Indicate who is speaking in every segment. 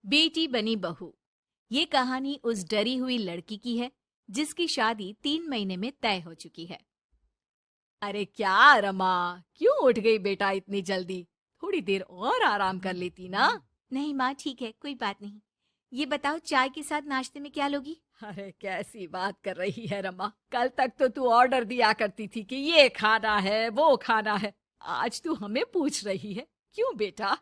Speaker 1: बेटी बनी बहू। ये कहानी उस डरी हुई लड़की की है जिसकी शादी 3 महीने में तय हो चुकी है। अरे क्या रमा, क्यों उठ गई बेटा इतनी जल्दी? थोड़ी देर और आराम कर लेती ना। नहीं माँ, ठीक है, कोई बात नहीं। ये बताओ, चाय के साथ नाश्ते में क्या लोगी? अरे कैसी बात कर रही है रमा, कल तक तो तू ऑर्डर दिया करती थी कि ये खाना है वो खाना है। आज तू हमें पूछ रही है, क्यों बेटा?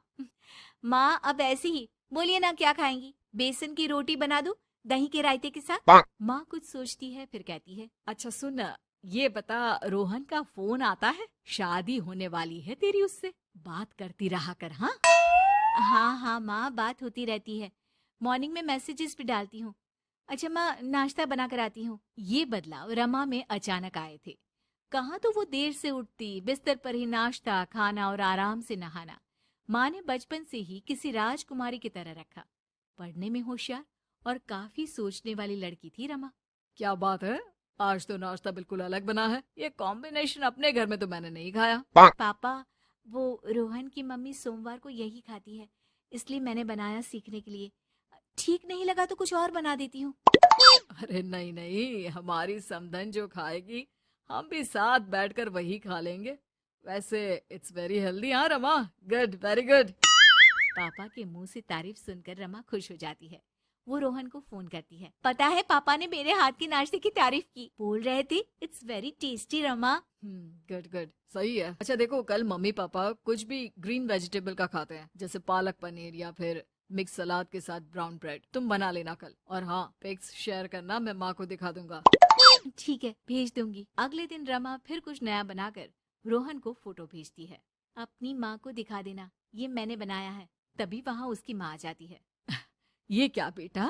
Speaker 1: माँ अब ऐसे ही बोलिए ना, क्या खाएंगी? बेसन की रोटी बना दूं दही के रायते के साथ? माँ कुछ सोचती है फिर कहती है, अच्छा सुन, ये बता, रोहन का फोन आता है? शादी होने वाली है तेरी उससे, बात करती रहा कर। हाँ हाँ हाँ माँ, बात होती रहती है। मॉर्निंग में मैसेजेस भी डालती हूँ। अच्छा माँ, नाश्ता बना कर आती हूँ। ये बदलाव रमा में अचानक आए थे। कहाँ तो वो देर से उठती, बिस्तर पर ही नाश्ता खाना और आराम से नहाना। माँ ने बचपन से ही किसी राजकुमारी की तरह रखा। पढ़ने में होशियार और काफी सोचने वाली लड़की थी रमा। क्या बात है, आज तो नाश्ता बिल्कुल अलग बना है। ये कॉम्बिनेशन अपने घर में तो मैंने नहीं खाया। पापा, वो रोहन की मम्मी सोमवार को यही खाती है, इसलिए मैंने बनाया सीखने के लिए। ठीक नहीं लगा तो कुछ और बना देती हूँ। अरे नहीं नहीं, हमारी समधन जो खाएगी हम भी साथ बैठकर वही खा लेंगे। वैसे इट्स वेरी हेल्दी। हाँ रमा, गुड, वेरी गुड। पापा के मुंह से तारीफ सुनकर रमा खुश हो जाती है। वो रोहन को फोन करती है, पता है पापा ने मेरे हाथ की नाश्ते की तारीफ की, बोल रहे थे it's very tasty Rama. Good good, सही है। अच्छा देखो, कल मम्मी पापा कुछ भी ग्रीन वेजिटेबल का खाते हैं, जैसे पालक पनीर या फिर मिक्स सलाद के साथ ब्राउन ब्रेड। तुम बना लेना कल, और हाँ पिक्स शेयर करना, मैं माँ को दिखा दूंगा। ठीक है, भेज दूंगी। अगले दिन रमा फिर कुछ नया बनाकर रोहन को फोटो भेजती है। अपनी माँ को दिखा देना, ये मैंने बनाया है। तभी वहाँ उसकी माँ आ जाती है। ये क्या बेटा,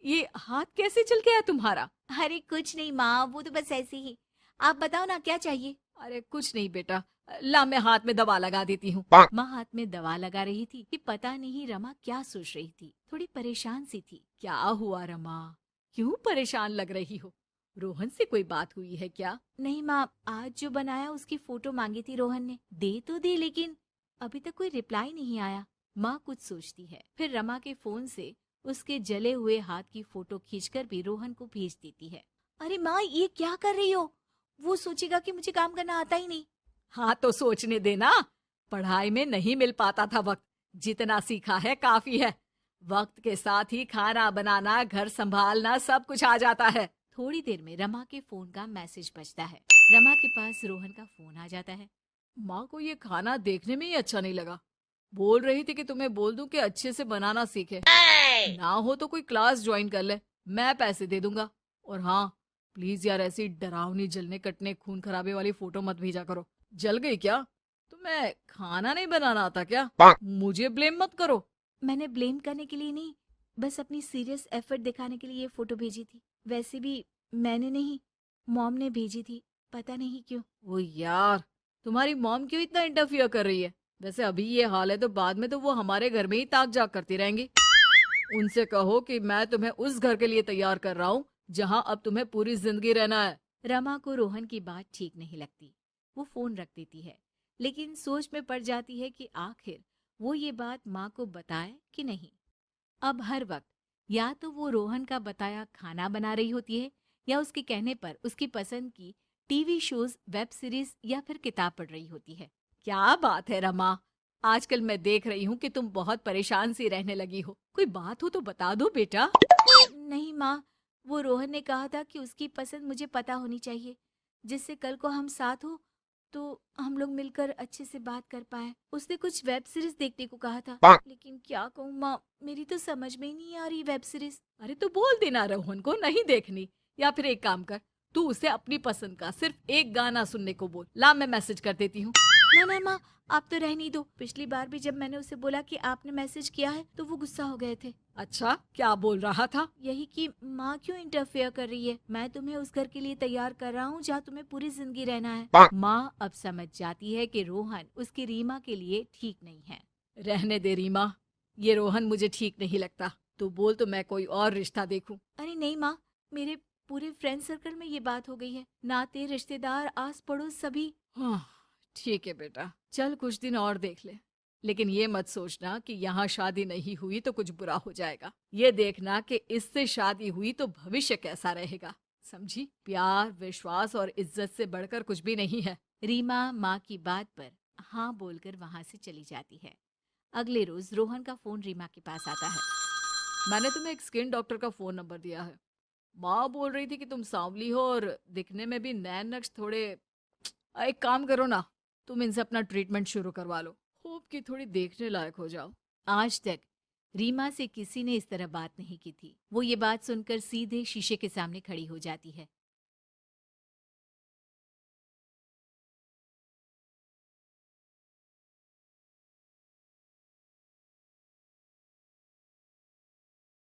Speaker 1: ये हाथ कैसे चल गया तुम्हारा? अरे कुछ नहीं माँ, वो तो बस ऐसे ही। आप बताओ ना, क्या चाहिए? अरे कुछ नहीं बेटा, ला मैं हाथ में दवा लगा देती हूँ। माँ हाथ में दवा लगा रही थी कि पता नहीं रमा क्या सोच रही थी। थोड़ी परेशान सी थी। क्या हुआ रमा, क्यों परेशान लग रही हो? रोहन से कोई बात हुई है क्या? नहीं माँ, आज जो बनाया उसकी फोटो मांगी थी रोहन ने, दे तो दी लेकिन अभी तक कोई रिप्लाई नहीं आया। माँ कुछ सोचती है, फिर रमा के फोन से उसके जले हुए हाथ की फोटो खींचकर भी रोहन को भेज देती है। अरे माँ, ये क्या कर रही हो? वो सोचेगा कि मुझे काम करना आता ही नहीं। हाँ तो सोचने देना, पढ़ाई में नहीं मिल पाता था वक्त, जितना सीखा है काफी है। वक्त के साथ ही खाना बनाना, घर संभालना सब कुछ आ जाता है। थोड़ी देर में रमा के फोन का मैसेज बजता है। रमा के पास रोहन का फोन आ जाता है। माँ को ये खाना देखने में ही अच्छा नहीं लगा। बोल रही थी कि तुम्हें बोल दूं कि अच्छे से बनाना सीखे। ना हो तो कोई क्लास ज्वाइन कर ले, मैं पैसे दे दूंगा। और हाँ, प्लीज यार ऐसी डरावनी जलने कटने खून खराबे वाली फोटो मत भेजा करो। जल गई क्या? तुम्हें खाना नहीं बनाना आता क्या? मुझे ब्लेम मत करो। मैंने ब्लेम करने के लिए नहीं, बस अपनी सीरियस एफर्ट दिखाने के लिए ये फोटो भेजी थी। वैसे भी मैंने नहीं, मॉम ने भेजी थी, पता नहीं क्यों। ओ यार, तुम्हारी मॉम क्यों इतना इंटरफियर कर रही है? वैसे अभी ये हाल है तो बाद में तो वो हमारे घर में ही ताक जाग करती रहेंगी। उनसे कहो कि मैं तुम्हें उस घर के लिए तैयार कर रहा हूँ जहाँ अब तुम्हें पूरी जिंदगी रहना है। रमा को रोहन की बात ठीक नहीं लगती। वो फोन रख देती है, लेकिन सोच में पड़ जाती है कि आखिर वो ये बात माँ को बताए कि नहीं। अब हर वक्त या तो वो रोहन का बताया खाना बना रही होती है, या उसके कहने पर उसकी पसंद की टीवी शोज, वेब सीरीज या फिर किताब पढ़ रही होती है। क्या बात है रमा, आजकल मैं देख रही हूँ कि तुम बहुत परेशान सी रहने लगी हो। कोई बात हो तो बता दो बेटा। नहीं माँ, वो रोहन ने कहा था कि उसकी पसंद मुझे पता होनी चाहिए, जिससे कल को हम साथ हो तो हम लोग मिलकर अच्छे से बात कर पाए। उसने कुछ वेब सीरीज देखने को कहा था, लेकिन क्या कहूँ माँ, मेरी तो समझ में ही नहीं आ रही वेब सीरीज। अरे तो बोल देना रोहन को नहीं देखनी, या फिर एक काम कर, तू उसे अपनी पसंद का सिर्फ एक गाना सुनने को बोल। ला मैं मैसेज कर देती हूँ। ना ना माँ, आप तो रहने दो। पिछली बार भी जब मैंने उसे बोला कि आपने मैसेज किया है तो वो गुस्सा हो गए थे। अच्छा, क्या बोल रहा था? यही कि माँ क्यों इंटरफेयर कर रही है, मैं तुम्हें उस घर के लिए तैयार कर रहा हूँ जहाँ तुम्हें पूरी जिंदगी रहना है। माँ अब समझ जाती है कि रोहन उसकी रीमा के लिए ठीक नहीं है। रहने दे रीमा, ये रोहन मुझे ठीक नहीं लगता। तू बोल तो मैं कोई और रिश्ता देखूं। अरे नहीं माँ, मेरे पूरे फ्रेंड सर्कल में ये बात हो गई है, नाते रिश्तेदार आस पड़ोस सभी। हाँ ठीक है बेटा, चल कुछ दिन और देख ले। लेकिन ये मत सोचना कि यहाँ शादी नहीं हुई तो कुछ बुरा हो जाएगा। ये देखना कि इससे शादी हुई तो भविष्य कैसा रहेगा। समझी? प्यार, विश्वास और इज्जत से बढ़कर कुछ भी नहीं है। रीमा माँ की बात पर हाँ बोलकर वहां से चली जाती है। अगले रोज रोहन का फोन रीमा के पास आता है। मैंने तुम्हें एक स्किन डॉक्टर का फोन नंबर दिया है। माँ बोल रही थी कि तुम सांवली हो और दिखने में भी नैन नक्श थोड़े। एक काम करो ना, तुम इनसे अपना ट्रीटमेंट शुरू करवा लो। होप कि थोड़ी देखने लायक हो जाओ। आज तक रीमा से किसी ने इस तरह बात नहीं की थी। वो ये बात सुनकर सीधे शीशे के सामने खड़ी हो जाती है।